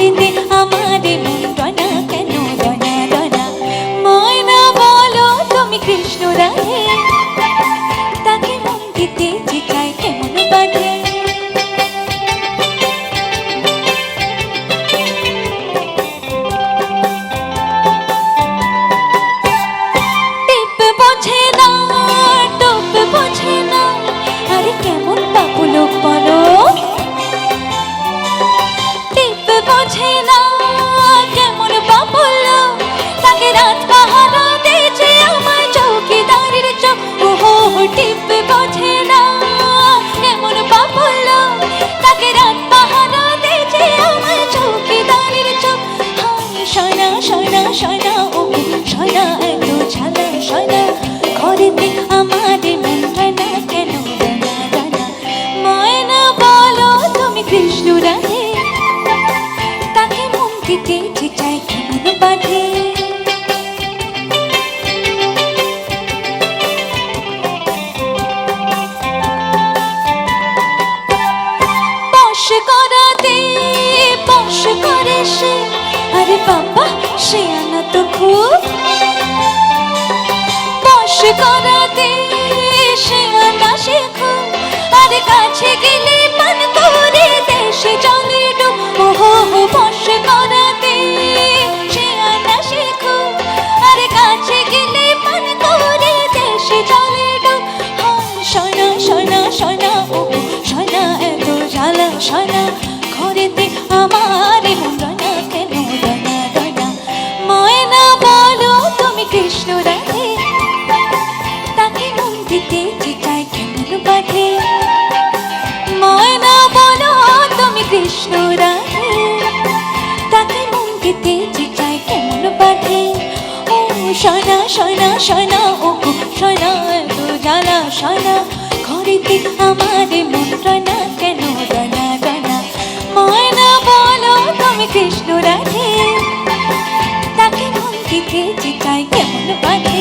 ঘরেতে আমারে মন ডনা কেন ডনা ডনা। ময়না বলো তুমি কৃষ্ণ রাধে, তাকে মন দিতে যে চায় কেমন বাধে। টিপ বোঝে না টোপ বোঝে না, আরে কেমন বাবু লোক বলো। টিপ বোঝে না কেমন বাবু লোক, তাকে রাত পাহারা দিয়েছে আমার চৌকিদারের চোখ। ওহো টিপ বোঝে না কেমন বাবু লোক, তাকে রাত পাহারা দিয়েছে আমার চৌকিদারের চোখ। হায় সোনা সোনা সোনা ও সোনা এত ঝালা সোনা, ঘরেতে আমারে মন ডনা কেন ডনা ডনা। ময়না বলো তুমি কৃষ্ণ রাধে, তাকে মন দিতে যে চায় কেমন বাধে। বশ করাতে বশ করে সে, আরে বাবা সে আনা তো খুব। বশ করাতে সে আনা সে খুব, আরে কাছে গেলে পান করে দেশে জলে ডুব। ওহো বশ করাতে সে আনা সে খুব, আরে কাছে গেলে পান করে দেশে জলে ডুব। হায় সোনা সোনা সোনা ও সোনা এত জ্বালা সোনা, ঘরেতে আমারে মন ডনা কেন ডনা ডনা। ময়না বলো তুমি কৃষ্ণ রাধে, তাকে মন দিতে যে চায় কেমন বাধে। ময়না বলো তুমি কৃষ্ণ রাধে, তাকে মন দিতে যে চায় কেমন বাধে। ও সোনা সোনা সোনা ও সোনা এত জ্বালা সোনা, ঘরেতে আমারে মন ডনা কেন ডনা ডনা। ময়না বলো তুমি কৃষ্ণ রাধে, তাকে মন দিতে যে চায় কেমন বাধে।